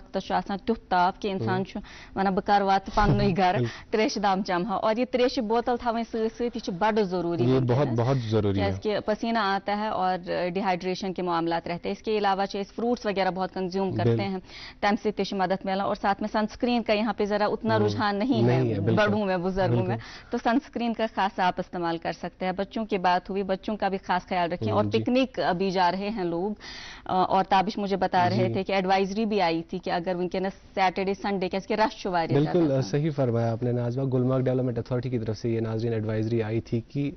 وقت تیت تاپ کہ انسان ونان بہ کر وات پن گھر تریش دام چمہا اور یہ تریش بوتل تھویں ست بڑ ضروری ہے، بہت ضروری ہے کہ پسینہ آتا ہے اور ڈیہائیڈریشن کے معاملات رہتے ہیں. اس کے علاوہ فروٹس وغیرہ بہت کنزیوم کرتے ہیں تم سے مدد ملا اور ساتھ میں سنسکرین کا یہاں پہ ذرا اتنا رجحان نہیں ہے بڑوں میں بزرگوں میں تو سنسکرین کا خاص آپ استعمال کر سکتے ہیں. بچوں کی بات ہوئی بچوں کا بھی خاص خیال رکھیں اور پکنک ابھی جا رہے ہیں لوگ اور تابش مجھے بتا رہے تھے کہ ایڈوائزری بھی آئی تھی کہ اگر ونکینس سیٹرڈے سنڈے کے رش بالکل صحیح فرمایا آپ نے ناظمہ. گلمرگ ڈیولپمنٹ اتھارٹی کی طرف سے یہ ناظرین ایڈوائزری آئی تھی کہ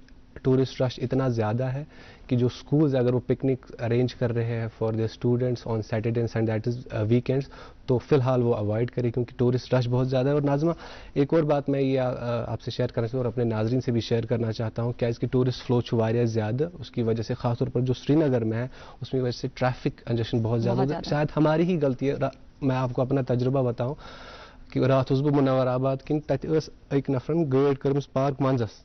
ٹورسٹ رش اتنا زیادہ ہے کہ جو اسکولز اگر وہ پکنک ارینج کر رہے ہیں for their students on Saturday and Sunday that is weekends تو فی الحال وہ اوائڈ کرے کیونکہ ٹورسٹ رش بہت زیادہ ہے. اور ناظمہ ایک اور بات میں یہ آپ سے شیئر کرنا چاہتا ہوں اور اپنے ناظرین سے بھی شیئر کرنا چاہتا ہوں کہ اس کی ٹورسٹ فلو واریاہ زیادہ اس کی وجہ سے خاص طور پر جو سری نگر میں ہے اس کی وجہ سے ٹریفک کنجیشن بہت زیادہ شاید ہماری ہی غلطی ہے. میں آپ کو اپنا تجربہ بتاؤں کہ رات بہ منور آباد کن تک اک نفرن گاڑی کرمز پارک منزس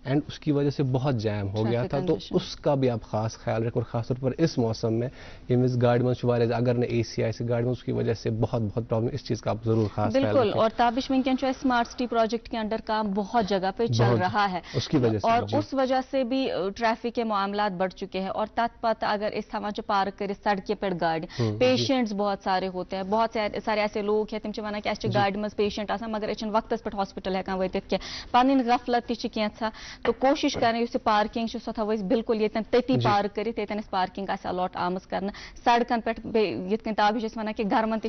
اینڈ اس کی وجہ سے بہت جیم ہو گیا تھا. تو اس کا بھی آپ خاص خیال رکھیں اور خاص طور پر اس موسم میں یمس گاڑی میں اگر نہ اے سی آئے گاڑی میں اس کی وجہ سے بہت پرابلم. اس چیز کا آپ ضرور خاص خیال رکھیں. بالکل. اور تابش ونکین اسمارٹ سٹی پروجیکٹ کے انڈر کام بہت جگہ پہ چل رہا ہے اس کی وجہ سے اور اس وجہ سے بھی ٹریفک کے معاملات بڑھ چکے ہیں. اور تت پتہ اگر اس ہوا پارک کر سڑکیں پہ گاڑی پیشنٹس بہت سارے ہوتے ہیں بہت سارے ایسے لوگ ہیں تم ونان کہ اس گاڑی مز پیشنٹ آسان مگر اس وقت پہ ہاسپٹل ہیکان واتت کی پن غفلت تیسا تو کوشش کریں اس پارکنگ سو تھو بالکل یتن تتی پارک کرت یتن پارکنگ الاٹ آمز کرنا سڑکن پہ یت کن تابش ونان کہ گرمن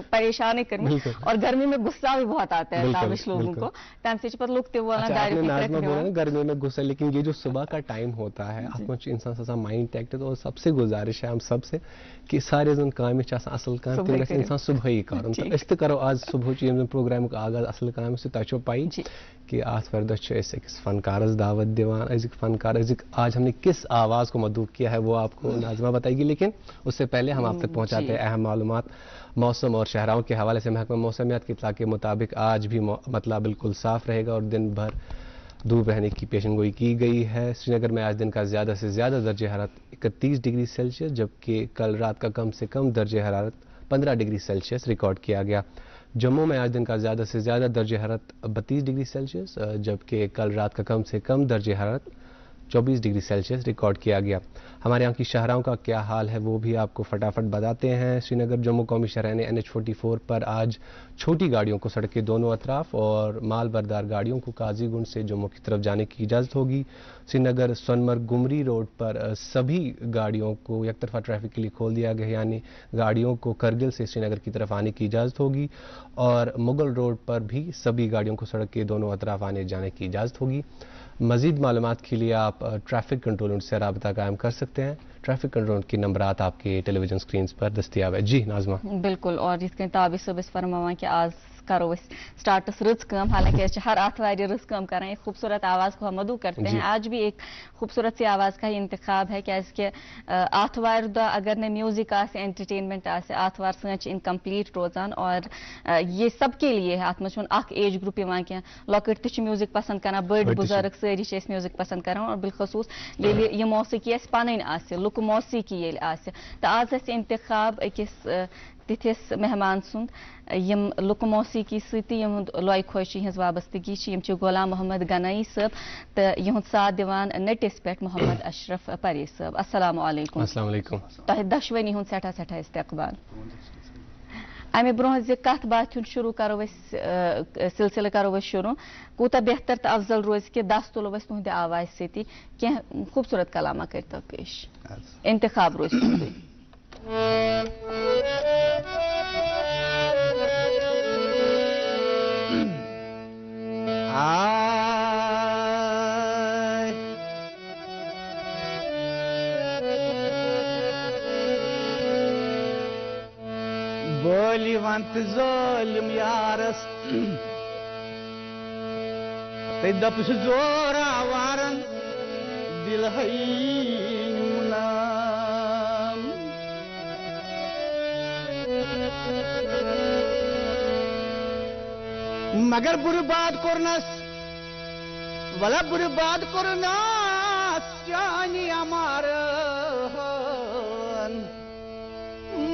پریشان کرم اور گرمی میں غصہ بھی بہت آتا ہے تابش لوگوں کو تم سے پتہ لوگ تہ گرمی میں غصہ. لیکن یہ جو صبح کا ٹائم ہوتا ہے ات من انسان مائنڈ ایکٹو اور سب سے گزارش ہے ہم سب سے کہ سارے زن کام اصل کام تم گھس انسان صبح کرن تو اس تہ کرو آج صبح پروگرام آغاز اصل کام سے تہ پائی کہ آتھوار دہ أکس فنکارس دعوت دیوان ازک فنکار ازک آج ہم نے کس آواز کو مدعو کیا ہے وہ آپ کو ناظمہ بتائے گی. لیکن اس سے پہلے ہم آپ تک پہنچاتے ہیں اہم معلومات موسم اور شہراؤں کے حوالے سے. محکمہ موسمیات کی اطلاع کے مطابق آج بھی مطلع بالکل صاف رہے گا اور دن بھر دھوپ رہنے کی پیشن گوئی کی گئی ہے. سری نگر میں آج دن کا زیادہ سے زیادہ درجہ حرارت 31 ڈگری سیلسیس جبکہ کل رات کا کم سے کم درجہ حرارت 15 ڈگری سیلسیس ریکارڈ کیا گیا. جموں میں آج دن کا زیادہ سے زیادہ درجہ حرارت 32 ڈگری سیلسیس جبکہ کل رات کا کم سے کم درجہ حرارت 24 ڈگری سیلسیس ریکارڈ کیا گیا. ہمارے یہاں کی شاہراہوں کا کیا حال ہے وہ بھی آپ کو فٹافٹ بتاتے ہیں. سری نگر جموں قومی شاہراہ نے NH44 پر آج چھوٹی گاڑیوں کو سڑک کے دونوں اطراف اور مال بردار گاڑیوں کو قاضی گنڈ سے جموں کی طرف جانے کی اجازت ہوگی. سری نگر سونمرگ گمری روڈ پر سبھی گاڑیوں کو یک طرفہ ٹریفک کے لیے کھول دیا گیا یعنی گاڑیوں کو کرگل سے سری نگر کی طرف آنے کی اجازت ہوگی اور مغل روڈ پر بھی سبھی گاڑیوں کو سڑک کے دونوں اطراف آنے جانے کی اجازت ہوگی. مزید معلومات کے لیے آپ ٹریفک کنٹرول یونٹ سے رابطہ قائم کر سکتے ہیں. ٹریفک کنٹرول کی نمبرات آپ کے ٹیلی ویژن سکرینز پر دستیاب ہے. جی ناظمہ بالکل. اور اس کے تابش صبح فرماوان کہ آج کرو سٹارٹس رز کام حالانکہ ہر آتھوار رز کام کریں ایک خوبصورت آواز کو ہم مدعو کرتے ہیں. آج بھی ایک خوبصورت سی آواز کا ہی انتخاب ہے کہ آتھوار دہ اگر نہ میوزک آسے انٹرٹینمنٹ آسے آتھوار سن انکمپلیٹ روزان اور یہ سب کے لیے ہے. ات مجھ اخ ایج گروپ کی لکٹ تہ میوزک پسند کران بڑ بزرگ ساری میوزک پسند کران اور بالخصوص یہ موسیقی اس پن لک موسیقی یل آسہ تو آج اس انتخاب اکس تتھس مہمان سند یم لک موسیقی ستی یہد لوائے خوشی ہز وابستگی غلام محمد گنائی صاحب تو یہد ساتھ دیوان نٹس پہ محمد اشرف پری صاحب. السلام علیکم. السلام علیکم. تہ دشوینی ہند سٹھا استقبال. امہ برہ کت بات شروع کرو سلسلہ کرو شروع کوتا بہتر تو افضل روز کہ دس تلو تہندِ آواز ستی کی خوبصورت کلامہ کرتو پیش انتخاب روز بولی ونت ظالم یارس تی دپس زور آوارن دل نام مگر برباد کرنس ولا برباد کرنس جانی امار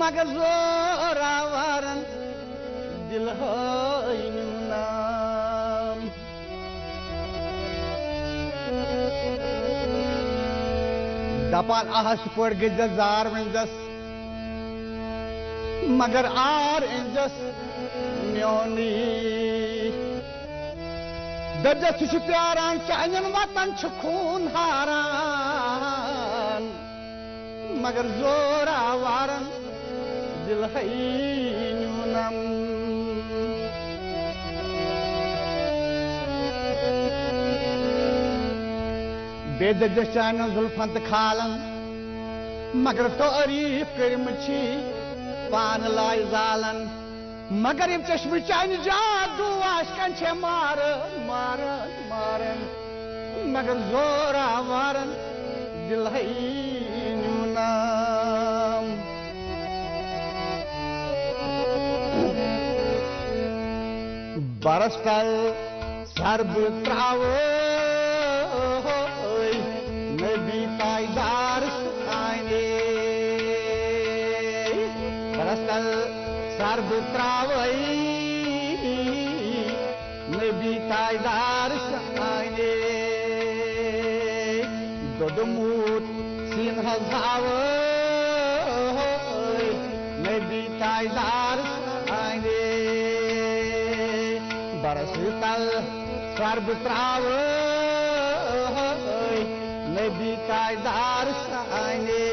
مگر زوراوارن دل نام دپان آہس پور گزس زار ونجس مگر آر انجس میونی دبجس چھ پیاران چانین وطن چھ خون ہاران مگر زوراوارن دل نم بے دجس چانین زلفن تو کھالن مگر تعریف کرم چھی پان لائے زالن مگر یم چشم چانہ جادو عاشقن چھ مارن مارن مارن مگر زوراوارن دل نام برس کل سر بتراو نبی تائیدار آئینے برس کل سر بتراوی نبی تائیدار آئینے دودموت سین ہزاوی نبی تائیدار آئینے برس کل سر بتراوی نبی تائیدار آئینے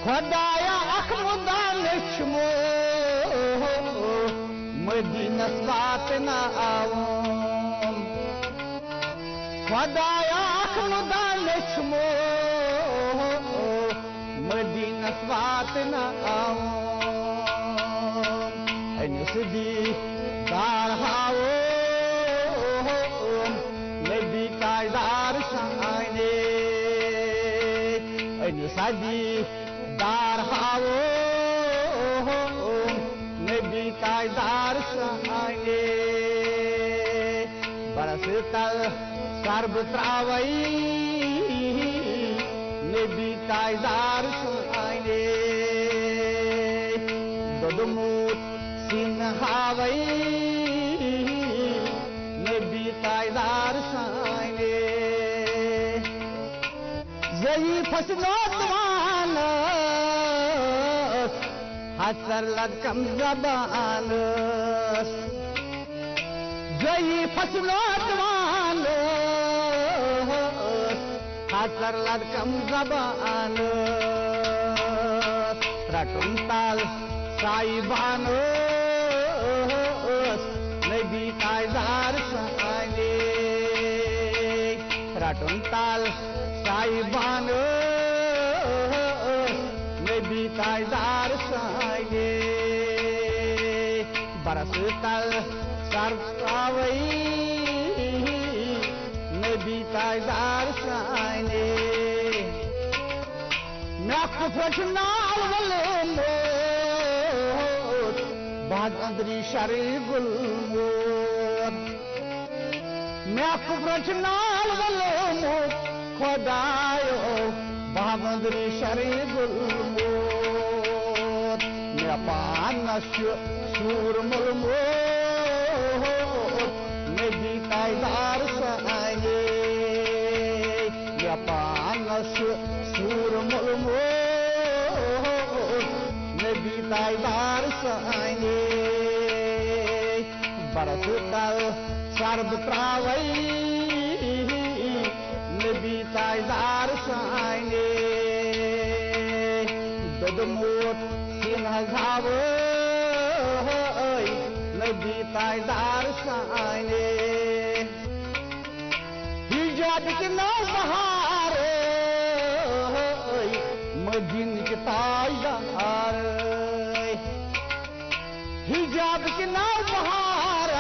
خدایا اخمدہ لچمو مدینس واتنا آوم خدایا اخمدہ لچمو مدینس واتنا آوم انس دی دار ہاوم نبی تائیدار آئینے انس دی دار ہاو نبی تائیدار آئینے برس کل سر بتراوی نبی تائیدار آئینے دودموت سین ہاوی نبی تائیدار آئینے ضعیف حسنوتوان حسر لدکم زبان ضعیف حسنوتوان حسر لدکم زبان رٹن تال سائبان نبی تائیدار آئینے رٹن تال سائبان نبی تائیدار آئینے برس کل سر آوی نبی تائیدار آئینے میں کفرش نال ولموت بعد اندری شرع گلموت میں کفرش نال ولموت خدایو بہادری شرع گلموت میں پانش سور ملموت نبی تائیدار آئینے میں پانش سور ملموت نبی تائیدار آئینے برس کل سر بتراوی نبی تائیدار آئینے دودموت سین ہزاوی نبی تائیدار آئینے حجاب کی نو بہار مدین کی تائیدار حجاب کی نو بہار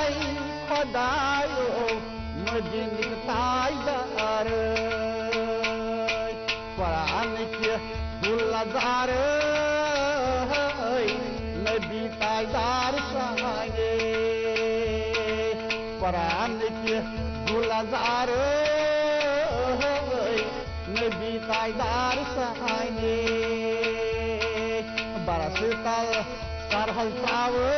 خدایو مدین کی تائیدار قرآن کی گلزار نبی تائیدار آئینے قرآن کی گلزار نبی تائیدار آئینے برسtal sarhal trawe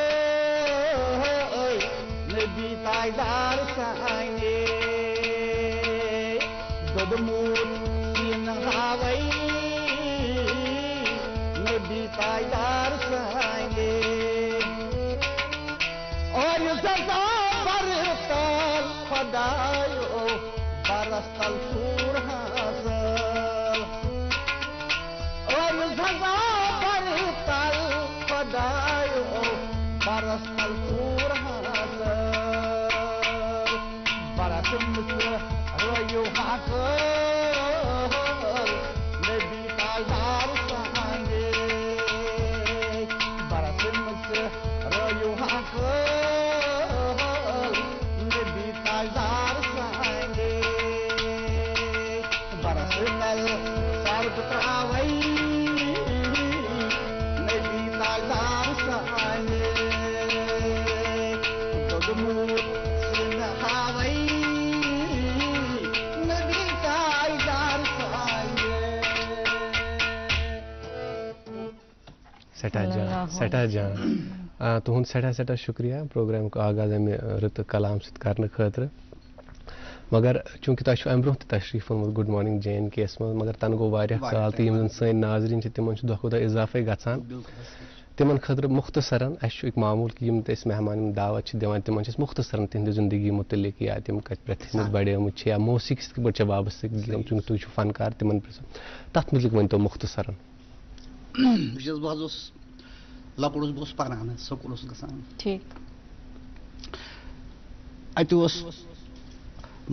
nabi taidar saine dodmut sin havai nabi taidar saine aur sada bartal khadayo barastal sur hasal aur sada bartal khadayo barastal sur hasal barasum musra royo hakal nabi taidar saine barasum musra royo hakal nabi taidar saine barastal sarb trawai nabi taidar saine dodmut sin havai nabi taidar saine سٹھا جان تہد سٹھا شکریہ programme کو آغاز امہ رت کلام ست کرنے خاطر مگر چونکہ تہ امہ برہ تشریف اونمت گڈ مارننگ جے این کے یس مز مگر تنہ گو واریاہ کال تو یم سن ناظرین تمن دہ کھۄتہٕ دۄہ اضافے گژھان تمن خاطر مختصراً اَسہِ چھُ اکھ معموٗل کہ یم تہِ أسۍ مہمان یم دعوت چھِ دِوان تمن چھِ أسۍ مختصراً تہنٛدِ زندگی متعلق یا تم کتہِ پٮ۪ٹھ تھٔمٕتۍ بڑیمٕتۍ چھِ یا موسیقی سۭتۍ کِتھ پٲٹھۍ چھِ وابستہٕ چونکہ تُہۍ چھِو فنکار تمن تتھ متعلق ؤنۍتو مختصراً بہٕ اوسُس لۄکُٹ اوسُس بہٕ اوسُس پران سکوٗل اوسُس گژھان ٹھیک اَتہِ اوس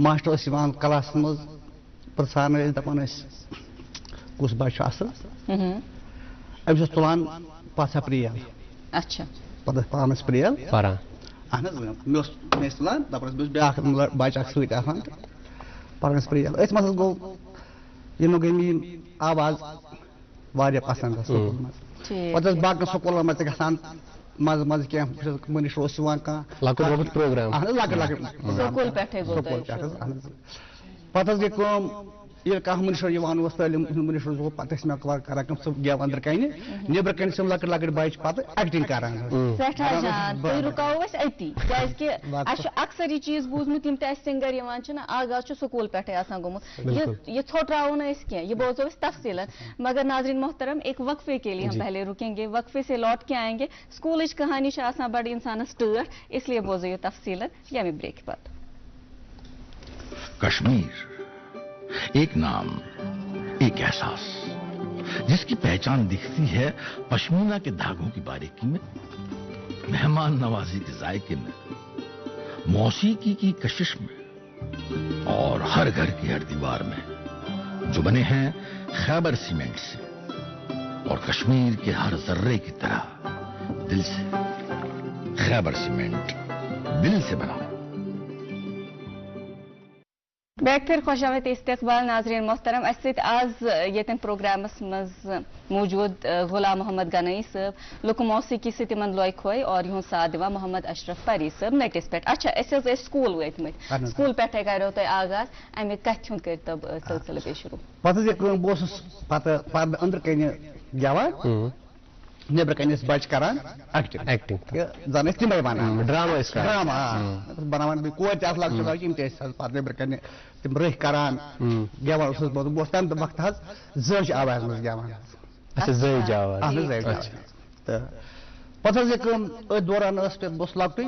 ماسٹر ٲسۍ یِوان کلاسس منٛز پرژھان ٲسۍ دپان ٲسۍ کُس بچہِ چھُ اصل أمِس اوس تُلان پژھ اپریل اچھا پتہٕ ٲسۍ پانس پریل پران اہن حظ مےٚ ٲسۍ تُلان دپان ٲسۍ بیٚیہِ اوس بیٛاکھ بچہِ اکھ سۭتۍ آسان تہٕ پران ٲسۍ پریل أتھۍ منٛز حظ گوٚو یِمو گٔے میٲنۍ آواز واریاہ پسنٛد سکوٗلس منٛز ٹھیک پتہٕ ٲسۍ باقین سکوٗلن منٛز تہِ گژھان منٛزٕ منٛزٕ کینٛہہ مٔنِشر اوس یِوان کانٛہہ لۄکُٹ مۄکُٹ پروگرام اہن حظ لۄکٕٹۍ لۄکٕٹۍ سکوٗل پٮ۪ٹھے گوٚو سکوٗل تۄہہِ پٮ۪ٹھ حظ اہن حظ پتہٕ حظ گٔے کٲم ییٚلہِ کانٛہہ مٔنِشر یِوان اوس تعلیٖم ہُنٛد مٔنِشر اوس پتہٕ ٲسۍ مےٚ کران کٲم سُہ گٮ۪و أنٛدرٕ کنہِ نیٚبرٕ کنہِ چھِ یِم لۄکٕٹۍ لۄکٕٹۍ بچہِ پتہٕ ایکٹِنٛگ کران سٮ۪ٹھاہ جان تُہۍ رُکاوو أسۍ أتی کیٛازِکہِ اَسہِ چھُ اکثر یہِ چیٖز بوٗزمُت یِم تہِ اَسہِ سِنگر یِوان چھِ نا آغاز چھُ سکوٗل پٮ۪ٹھے آسان گوٚمُت یہِ ژھوٚٹراوو نہٕ أسۍ کینٛہہ یہِ بوزو أسۍ تفصیٖلن مگر ناظریٖن محترم ایک وقفے کے لیے ہم پہلے رُکیں گے وقفے سے لوٹ کے آئیں گے سکوٗلٕچ کہانی چھِ آسان بڑٕ اِنسانس ٹٲٹھ اس لیے بوزو یہِ تفصیٖلن ییٚمہِ بریکہِ پتہٕ کشمیر ایک نام ایک احساس جس کی پہچان دکھتی ہے پشمینہ کے دھاگوں کی باریکی میں مہمان نوازی کے ذائقے میں موسیقی کی کشش میں اور ہر گھر کی ہر دیوار میں جو بنے ہیں خیبر سیمنٹ سے اور کشمیر کے ہر ذرے کی طرح دل سے خیبر سیمنٹ دل سے بنا بیک پھر خوش آمد استقبال ناظرین محترم اس سۭتۍ آز ییٚتٮ۪ن پروگرامس منٛز موجود غلام محمد گنایی صٲب لُکہٕ موسیقی سۭتۍ تِمن لوے کھوے اور یِہُنٛد ساتھ دِوان محمد اشرف پری صٲب نٔٹِس پٮ۪ٹھ اچھا أسۍ حظ ٲسۍ سکوٗل وٲتۍمٕتۍ سکوٗل پٮ۪ٹھے کریو تۄہہِ آغاز امہِ کتھِ ہُنٛد کٔرۍتو سلسلہٕ بیٚیہِ شروٗع پتہٕ حظ گٔے کٲم بہٕ اوسُس پتہٕ پردٕ أنٛدرٕ کنہِ گٮ۪وان نیٚبرٕ کنہِ ٲسۍ بچہِ کران ایکٹنگ زن ٲسۍ تِمے ونان ڈراما ٲسۍ کران ڈراما بناوان بیٚیہِ کورِ تہِ آسہٕ لۄکچہِ لۄکچہِ یِم تہِ ٲسۍ حظ پتہٕ نیٚبرٕ کنہِ تِم رٔہۍ کران گٮ۪وان اوسُس بہٕ اوسُس تمہِ وقتہٕ حظ زٲج آواز منٛز گٮ۪وان اچھا زٲج آواز اہن حظ زٲج آواز تہٕ پتہٕ حظ گٔے کٲم أتھۍ دوران ٲس بہٕ اوسُس لۄکٹُے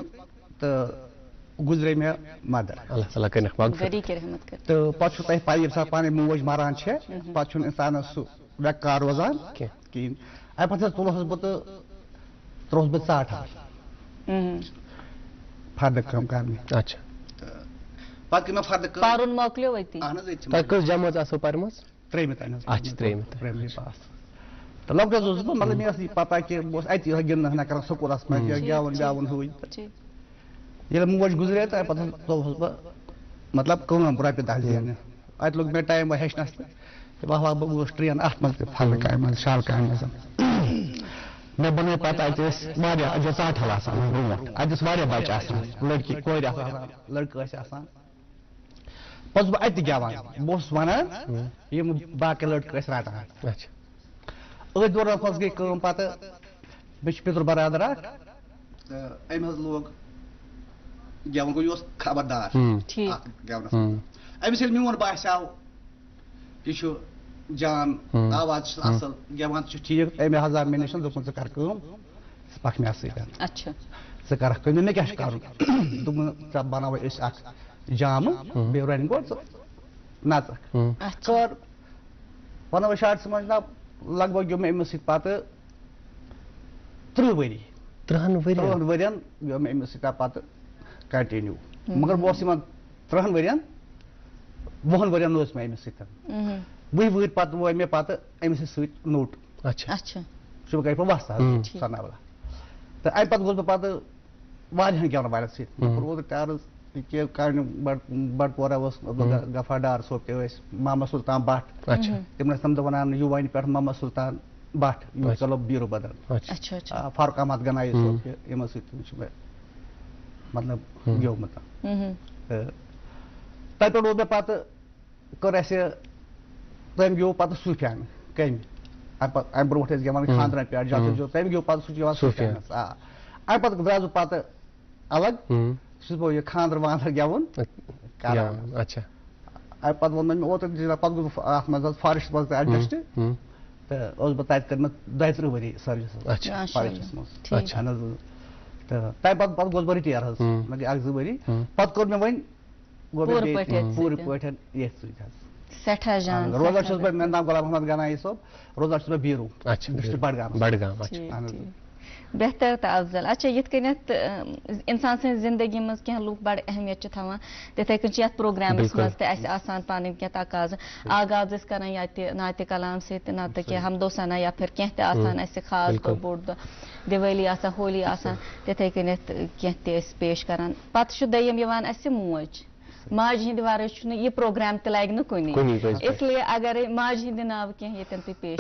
تہٕ گُزرے مےٚ مدر اللہ تعالیٰ کٔرِنکھ مغفرت غری کی رحمت کر تہٕ پتہٕ چھُ تۄہہِ پاے ییٚمہِ ساتہٕ پانٕے موج مران چھےٚ پتہٕ چھُنہٕ اِنسانس سُہ وٮ۪کار روزان کِہیٖنۍ امہِ پتہٕ حظ تُلہوس بہٕ تہٕ ترٛووُس بہٕ ژاٹھا فردٕ کٲم کرنہِ اچھا پتہٕ کٔر مےٚ فردٕ کٲم پرُن مۄکلیو أتی اہن حظ ییٚتہِ تۄہہِ کٔژ جمٲژ آسو پرِمٕژ ترٛیٚیِمہِ تانۍ اچھا ترٛیٚیِمہِ پرٛایمری پاس تہٕ لۄکُٹ حظ اوسُس بہٕ مطلب مےٚ ٲس یہِ پتہ کہِ بہٕ اوسُس اَتی گِنٛدنہٕ ہنا کران سکوٗلس منٛز یا گٮ۪وُن وٮ۪وُن ہوٗ یہِ ییٚلہِ موج گُزرے تہٕ پتہٕ ترٛووُس بہٕ مطلب کٲم رۄپیہِ دہ زیننہِ اَتہِ لوٚگ مےٚ ٹایم وۄنۍ ہیٚچھنس تہٕ وۄنۍ بہٕ گوٚوُس ٹرٛین اَتھ منٛز تہِ پھلہٕ کامہِ منٛز شال کامہِ منٛز مےٚ بنٲے پتہٕ اَتہِ ٲسۍ واریاہ اَتہِ اوس ژاٹھل آسان برونٛٹھ اَتہِ ٲسۍ واریاہ بچہِ آسان لڑکی کورِ آسہٕ آسان لڑکہٕ ٲسۍ آسان پتہٕ اوسُس بہٕ اَتہِ تہِ گٮ۪وان بہٕ اوسُس ونان یِم باقٕے لڑکہٕ ٲسۍ رٹان اچھا أتھۍ دوران منٛز گٔے کٲم پتہٕ بیچ پتر برادر ام حض لوگ گیون گو یہ خبردار گیونس امس یل میون باسیو یہ جان آواز اصل گیوان ٹھیک امے حض آو مے نش دوپن ژٕ کر کٲم ژٕ پک مےٚ سۭتۍ ژٕ کرکھ کٲم مےٚ کیٛاہ چھُ کرُن دوٚپُن ژےٚ بناوو أسۍ اکھ جامہٕ بیٚیہِ رنہِ گوٚو ژٕ نژکھ کر ونو أسۍ شارٹس منٛز جناب لگ بگ گیو مےٚ أمِس سۭتۍ پتہٕ 30 ؤری 30 ؤرین گیو مےٚ أمِس سۭتۍ پتہٕ کنٹِنیو مگر بہٕ اوسُس یِمن 30 ؤرین 20 ؤرین اوس مےٚ أمِس سۭتۍ 20 ؤہٕرۍ پتہٕ وٲے مےٚ پتہٕ أمِس سۭتۍ نوٚٹ سُہ گٔے پتہٕ وستہٕ حظ سنابلا تہٕ امہِ پتہٕ گوٚوس بہٕ پتہٕ واریاہن گٮ۪ونہٕ والٮ۪ن سۭتۍ روٗد ٹیرٕز کینٛہہ کامہِ بٹپورہ اوس غفار ڈار صٲب تہِ ٲسۍ محمد سلطان بٹ تِم ٲسۍ تِم دۄہ ونان یوٗوانی پٮ۪ٹھ محمد سلطان بٹ یوٗ چلو بیٖرو بدل فاروق احمد گنایی صٲب تہِ یِمن سۭتۍ چھُ مےٚ مطلب گیومُت تہٕ تتہِ پٮ۪ٹھ روٗد مےٚ پتہٕ کٔر اسہِ تٔمۍ گیوو پتہٕ صوٗفیانہٕ کمہِ امہِ برونٛٹھ ٲسۍ گٮ۪وان خانٛدرن پٮ۪ٹھ تٔمۍ گیوو پتہٕ سُہ چھُ یِوان صوٗفیانس امہِ پتہٕ درٛاس بہٕ پتہٕ الگ چھُس بہٕ یہِ خانٛدر وانٛدر گٮ۪وُن کران امہِ پتہٕ ووٚن مےٚ اوترٕ پتہٕ گوٚوس بہٕ اتھ منٛز حظ فارسٹ منٛز تہِ ایڈجسٹ تہٕ اوسُس بہٕ تتہِ کٔر مےٚ 32 ؤری سٔروِس فارسٹس منٛز اہن حظ تہٕ تمہِ پتہٕ گوٚوس بہٕ رِٹیر حظ مےٚ گٔے 1-2 ؤری پتہٕ کوٚر مےٚ وۄنۍ پوٗرٕ پٲٹھۍ ییٚتھۍ سۭتۍ حظ روزان چھُس بہٕ مےٚ ناو غلام محمد گنایی صٲب روزان چھُس بہٕ بیٖرو ڈسٹرکٹ بڈگام بہتر تو افضل اچھا یت کنیتھ انسان سن زندگی مز کینٛہہ لوٗکھ بڑ اہمیت چھِ تھاوان تِتھے کٔنۍ چھِ یتھ پروگرامس مز تہِ اسہِ آسان پنٕنۍ کینٛہہ تقاضہٕ آغاز ٲسۍ کران ییٚتہِ نعتِ کلام سۭتۍ نتہٕ کینٛہہ حمدو ثنا یا پھر کینٛہہ تہِ آسان اسہِ خاص دۄہ بوٚڑ دۄہ دیوالی آسان ہولی آسان تِتھے کٔنیتھ کینٛہہ تہِ أسۍ پیش کران پتہٕ چھُ دوٚیِم یِوان اسہِ موج ماجہِ ہٕنٛدِ ورٲے چھُنہٕ یہِ پروگرام تہِ لگہِ نہٕ کُنی اسلیے اگرے ماجہِ ہٕنٛدِ ناوٕ کینٛہہ ییٚتٮ۪ن تُہۍ پیش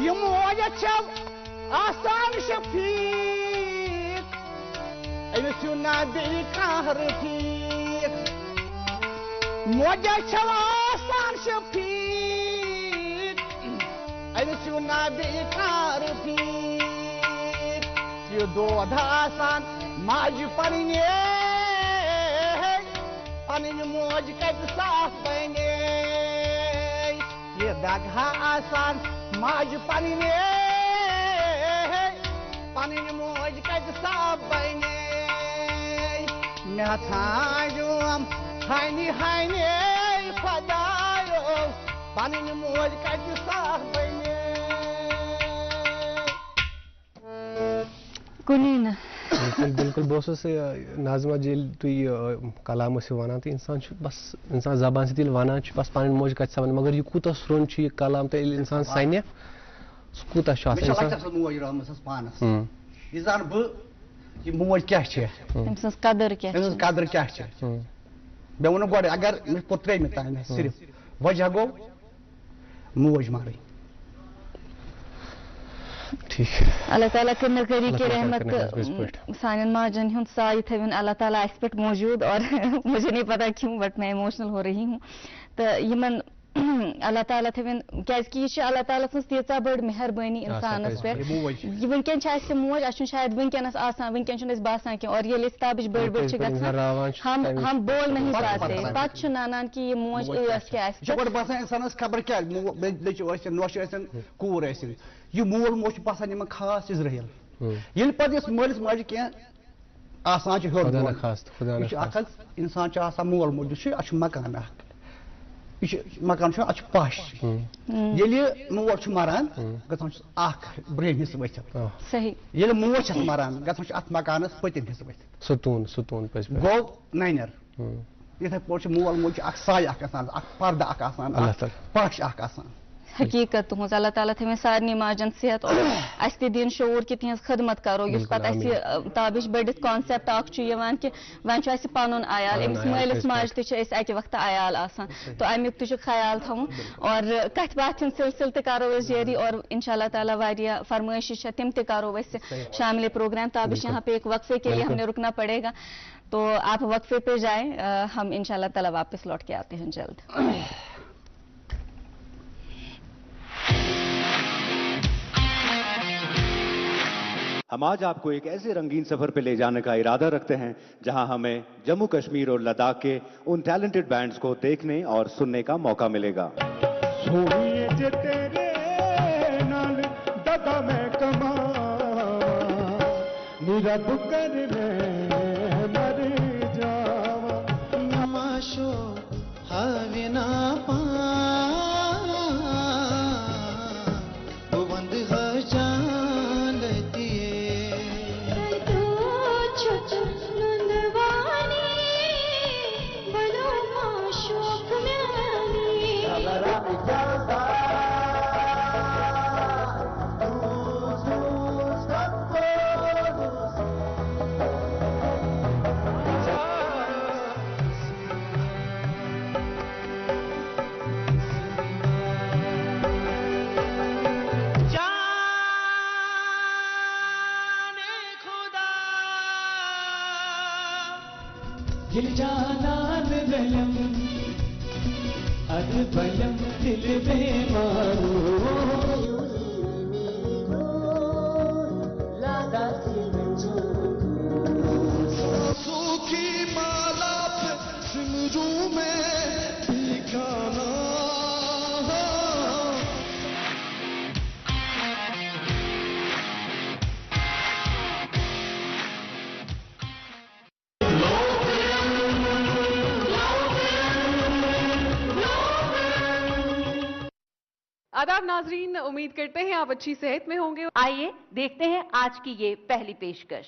یہ موج چھو آسان شفیق امس نا بیٚیہِ کانٛہہ رفیق موج چھو آسان شفیق امس نا بیٚیہِ کانٛہہ رفیق یہ دود آسان ماجہِ پنٕنۍ پنٕنۍ موج کتہِ صاف بنے یہ دگ آسان ماجہِ پنٕنۍ پنٕنۍ موج کتہِ صاف بنے مےٚ ژھانٛڈیوم ہنہِ ہنہِ خۄدایو پنٕنۍ موج کتہِ صاف بنے کُنی نہٕ بالکل بالکل بہٕ اوسُس ناظمہ جی ییٚلہِ تُہۍ کلام ٲسِو وَنان تہٕ اِنسان چھُ بس اِنسان زبان سۭتۍ ییٚلہِ وَنان چھُ بس پنٕنۍ موج کتہِ سَمجھ مگر یہِ کوٗتاہ سرٛوٚن چھُ یہِ کلام تہٕ ییٚلہِ اِنسان سنہِ سُہ کوٗتاہ چھُ آسان موج رٲومٕژ پانس یہِ زانہٕ بہٕ یہِ موج کیٛاہ چھِ أمۍ سٕنٛز قدٕر کیٛاہ أمۍ سٕنٛز قدر کیٛاہ چھِ مےٚ ووٚنُکھ گۄڈٕ اگر مےٚ پوٚت ترٛیٚیمہِ تانۍ صرف وجہ گوٚو موج مارٕنۍ اللہ تعالیٰ کرنا کری کہ رحمت سانن ماجن ہند سایہ تھون اللہ تعالیٰ اس پہ موجود اور مجھے نہیں پتا کیوں بٹ میں ایموشنل ہو رہی ہوں تو یمن اللہ تعالیٰ تھون کیازکہ یہ اللہ تعالیٰ سن تیژا بڑ مہربانی انسانس پہ یہ ونکن موج اچھن شاید ونکس آسان ونکن باسان کی اور یہ تابش بڑ بڑ ہم بول نہیں پاتے پتہ نانان کہ یہ موج ٲس کیٛاہ گۄڈٕ باسان انسانس خبر کیٛاہ لیٚچو ٲسِن نۄشہِ ٲسِن کوٗر ٲسِن یہ مول موج چھُ باسان یِمن خاص اِزرٲیل ییٚلہِ پتہٕ یُس مٲلِس ماجہِ کینٛہہ آسان چھُ ہیوٚر بۄن یہِ چھُ اکھ حظ انسان چھُ آسان مول موج یُس چھُ اَتھ چھُ مکان اکھ یہ مکان چھُ اَتھ چھُ پش ییٚلہِ مول چھُ مران گژھان چھُس اکھ برٛونٛہِم حصہٕ ؤتھِتھ صحیح ییٚلہِ موج چھَس مران گژھان چھُ اتھ مکانس پٔتِم حصہٕ ؤتھِتھ ستوٗن گوٚو ننٮ۪ر یِتھے پٲٹھۍ چھُ مول موج چھُ اکھ سایہِ اکھ آسان اکھ پردٕ اکھ آسان پش اکھ آسان حقیقت تہذ اللہ تعالیٰ تھوین سارنی ماجن صحت اور اس تہ دین شعور کہ تہذ خدمت کرو اس پتہ اس تابش بڑھت کانسیپٹ اخ کہ ون پن عیال امس مالس ماج تہ اکہ وقت عیال آسان تو امیک تہ خیال تھون اور کت بات ہند سلسل تہ کرو جاری اور انشاء اللہ تعالیٰ واریاہ فرمائشی تم تہ کرو شامل پروگرام تابش یہاں پہ ایک وقفے کے لیے ہمیں رکنا پڑے گا تو آپ وقفے پہ جائیں ہم انشاء اللہ تعالیٰ واپس لوٹ کے آتے ہیں جلد ہم آج آپ کو ایک ایسے رنگین سفر پہ لے جانے کا ارادہ رکھتے ہیں جہاں ہمیں جموں کشمیر اور لداخ کے ان ٹیلنٹڈ بینڈز کو دیکھنے اور سننے کا موقع ملے گا دل جانان بلم اد بلم دل بے مارو سوکھی مالا سمجھو میں ٹھکانا آداب ناظرین، امید کرتے ہیں آپ اچھی صحت میں ہوں گے۔ آئیے دیکھتے ہیں آج کی یہ پہلی پیشکش۔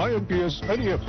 IMPS, NEFT,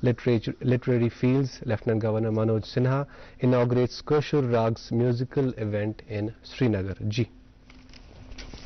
literary fields. Lieutenant Governor Manoj Sinha inaugurates Kashur Rags musical event in Srinagar.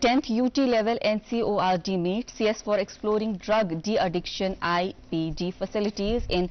10th UT level NCORD meet, CS for exploring drug de-addiction IPD facilities in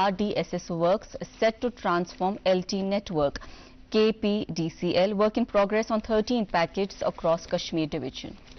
RDSS works set to transform LT network. KPDCL work in progress on 13 packages across Kashmir division.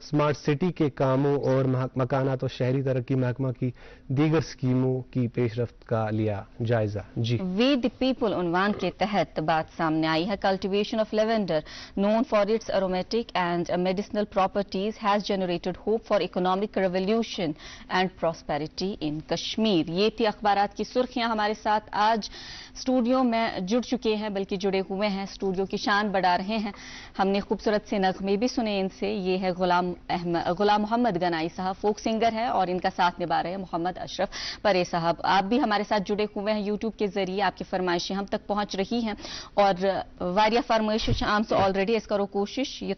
Smart city کے کاموں اور مکانات اور شہری ترقی محکمہ کی دیگر اسکیموں کی پیش رفت کا لیا جائزہ. جی وی دی پیپل عنوان کے تحت بات سامنے آئی ہے. Cultivation of lavender known for its aromatic and medicinal properties has generated hope for economic revolution and prosperity in Kashmir. یہ تھی اخبارات کی سرخیاں. ہمارے ساتھ آج اسٹوڈیو میں جڑ چکے ہیں, بلکہ جڑے ہوئے ہیں, اسٹوڈیو کی شان بڑھا رہے ہیں. ہم نے خوبصورت سے نغمے بھی سنے ان سے. یہ ہے غلام محمد گنائی صاحب, فوک سنگر ہے, اور ان کا ساتھ نبھا رہے ہیں محمد اشرف پرے صاحب. آپ بھی ہمارے ساتھ جڑے ہوئے ہیں یوٹیوب کے ذریعے. آپ کی فرمائشیں ہم تک پہنچ رہی ہیں, اور واریاہ فرمائش آم سے آلریڈی اس کرو کوشش یہ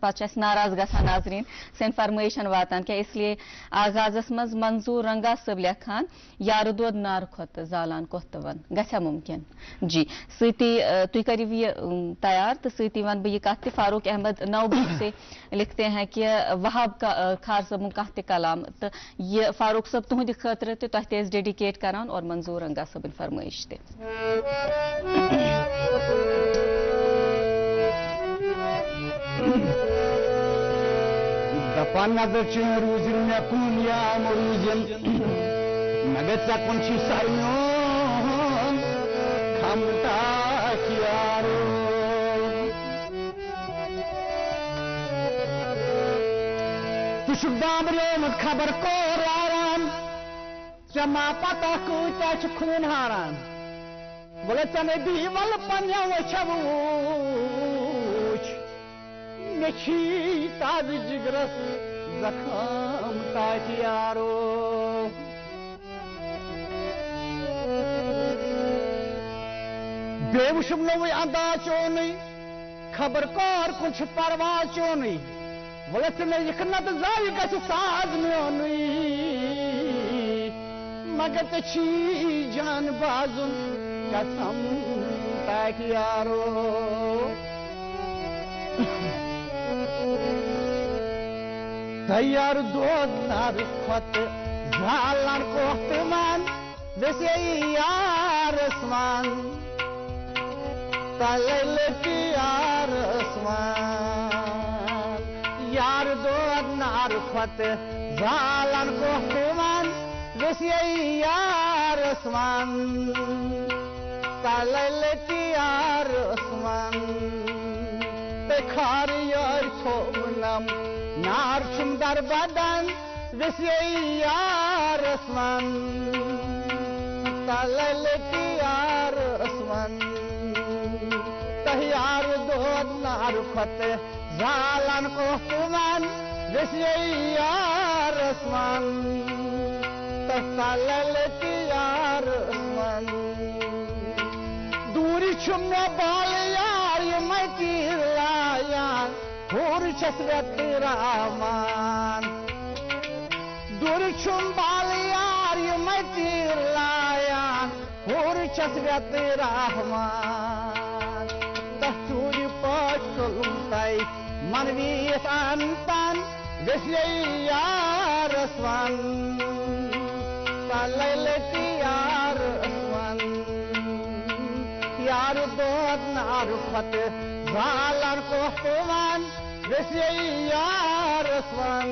پچ ناراض گھان ناظرین سن فرمائشن واتان کیا, اس لیے آغازس مز منظور رنگا صب لکھان یار دود نار کھت زالان کوتون گھا ممکن. جی سیتی تھی کریو یہ تیار, تو سیتی ون بہ یہ کت فاروق احمد نوبیب سے لکھتے ہیں کہ وہاب خار صبن کت کلام, تو یہ فاروق صاحب تہند خاطر تہ ڈیڈیکیٹ کران, اور منظور رنگا صبن فرمائش تہ. دپان نظر چھ روزن مے کن یا مروزن مگر ژکن چھ سارنیون کھمٹا یارو. تہ بامریمت خبر کور آران ژے ما پتہ کۭتیاہ چھ خوٗن ہاران. بولے ژے مے دی ول پننیو وچھو وٕچھ مے چھی تاز جگرس زخم تاج یارو. بے وٕچھم نوٚوُے انداز چونٕے خبر کار کُن چھُ پرواز چونٕے. وَلہٕ ژٕ مےٚ یِکھ نتہٕ زایہِ گژھِ ساز میونٕے. مگر ژےٚ چھی جان بازُن قسم تاکہِ یارو. تیار دود نار کھۄتہٕ زالان کوفتہٕ من ویسے یارس من تلے لٹی یارس من. یار دود نار کھۄتہٕ زالان کوفتہٕ من ویسے یارس من تلے لٹی یارس من. تہٕ کھار یار تھوونم نار چھم در بدن ویسے یارس من تلے لٹی یارس من. تہ یار دود نار کھۄتہٕ زالان کوفتہٕ من ویسے یارس من تلے لٹی یارس من. دوری چھم مے بالہٕ یار یِمے تیٖر لایان ہور چھس ویترامان. دوری چھم بالہٕ یار یِمے تیٖر لایان ہور چھس ویترامان. تتھ ژوٗرِ پٲٹھۍ تُلُم تۄہہِ منویٖس انتن ویسے یارس من تلے لٹی یارس من. یار دود نار کھۄتہٕ زالان کوفتہٕ من ویسے یارس من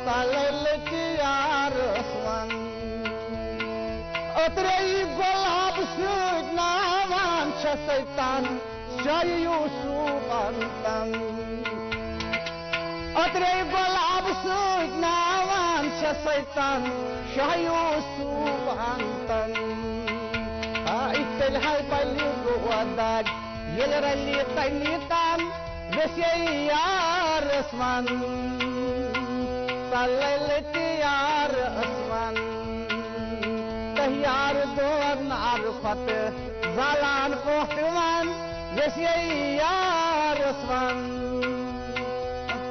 تلے لٹی یارس من. اترے گۄلاب سۭتۍ ناوان چھسے تن شاہ یوسف انتن. اترے گۄلاب سۭتۍ ناوان چھسے تن شاہ یوسف انتن. تیٚلہِ حظ پلہِ رودگ ییٚلہِ رلی تنہِ تن ویسے یارس من تلے لٹی یارس من. تہ یار دود نار کھۄتہٕ زالان کوفتہٕ من ویسے یارس من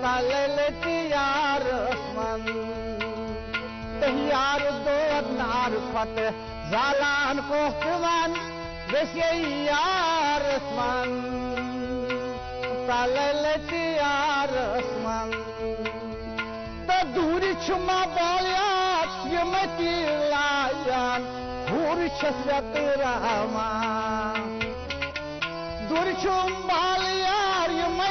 تلے لٹی یارس من. تہ یار دود نار کھۄتہٕ زالان کوفتہٕ من ویسے یارس من تلے لٹی یارس من. تہٕ دوٗرِ چھُما بالیات یِمے تیٖر لایان ہور چھس ویترامان. دوٗرِ چھُم بالہٕ یار یِمے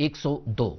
102।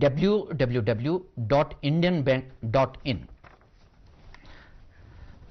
www.indianbank.in।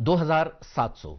2700।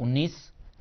19,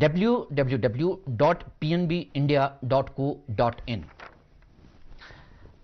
www.pnbindia.co.in।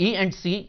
E&C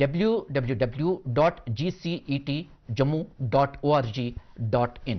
www.gcetjammu.org.in।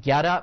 11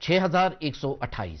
6128।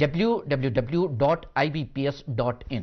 www.ibps.in।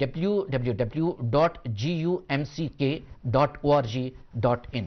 www.gumck.org.in।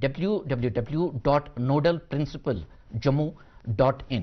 www.nodalprincipalJammu.in।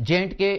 J&K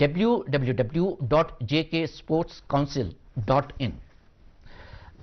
www.jksportscouncil.in।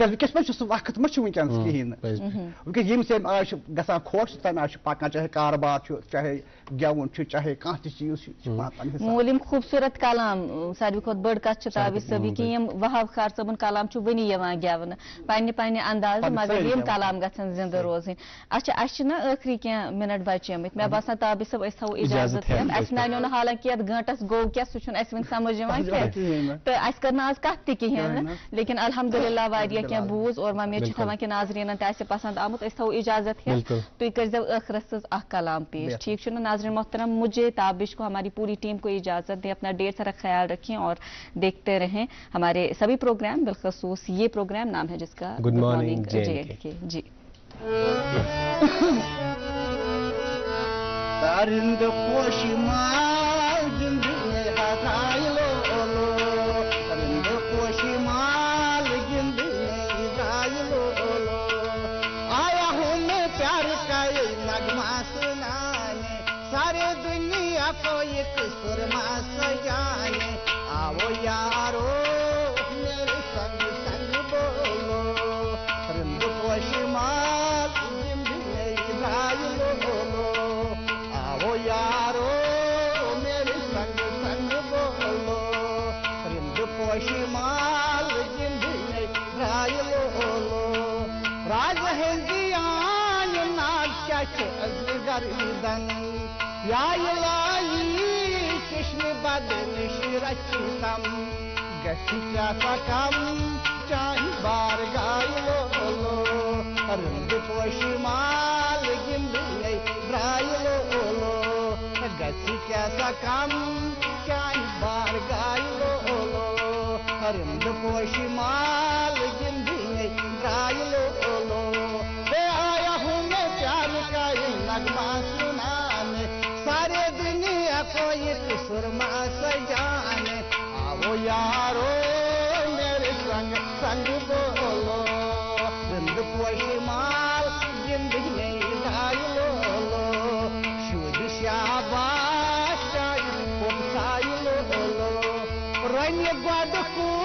وٕنکٮ۪س ما چھُ سُہ وقت ما چھُ وٕنکٮ۪نس کِہیٖنۍ نہٕ وٕنکٮ۪س ییٚمِس ییٚمہِ آز چھُ گژھان خۄش تَمہِ آز چھُ پَکان چاہے کاربار چھُ چاہے گٮ۪وُن چھُ چاہے کانٛہہ تہِ چیٖز چھُ مول یِم خوٗبصوٗرت کلام ساروی کھۄتہٕ بٔڑ کتھ چھِ تابِش صٲبی کہِ یِم وہاب خار صٲبُن کلام چھُ وٕنی یِوان گٮ۪ونہٕ پننہِ اندازٕ مگر یِم کلام گژھن زِندٕ روزٕنۍ اچھا اَسہِ چھِ نا ٲخری کینٛہہ مِنٹ بچیمٕتۍ مےٚ باسان تابِش صٲب أسۍ تھاوو اِجازت ہٮ۪تھ اَسہِ نانیو نہٕ حالانکہِ یتھ گٲنٛٹس گوٚو کیٛاہ سُہ چھُنہٕ اَسہِ وٕنہِ سمجھ یِوان کینٛہہ تہٕ اَسہِ کٔر نہٕ آز کتھ تہِ کِہیٖنۍ نہٕ لیکن الحمدللہ واریاہ کینٛہہ بوٗز اور وۄمید چھِ تھاوان کہِ ناظریٖنن تہِ آسہِ پسنٛد آمُت أسۍ تھاوو اِجازت ہٮ۪تھ تُہۍ کٔرۍزیو ٲخرس سٕنٛز اکھ کلام پیش ٹھیک چھُ نا ناظرین محترم مجھے تابش کو ہماری پوری ٹیم کو اجازت دیں اپنا ڈھیر سارا خیال رکھیں اور دیکھتے رہیں ہمارے سبھی پروگرام بالخصوص یہ پروگرام نام ہے جس کا گڈ مارننگ JNK جی تارند خوش مال زندگی ہتھائلو تارند خوش مال زندگی ہتھائلو آیا ہوں میں پیار کا یہ نغمہ سنانے سارے دنیا کو ایک سرما سجانے آؤ یارو میرے سنگ سنگ بولو تارند خوش مال زندگی ہتھائلو یارو میرے سنگ سنگ بولو رند پوش مال زندگی رایلو راز ہندیان ناچ گردن یا الہی چشم بدنش رچتم گسی کیا سکم چاہی بار گایلو رند پوش مال زندگی رایلو گسی کیسا کم چاہی بار گایلو رند پوش مال زندگی رایلو بے آیا ہوں میں پیار کا یہ نغمہ سنانے سارے دنیا کو ایک سرما سجانے آؤ یارو میرے سنگ سنگ بولو رند پوش مال زندگی رایلو رنگ گۄڈٕ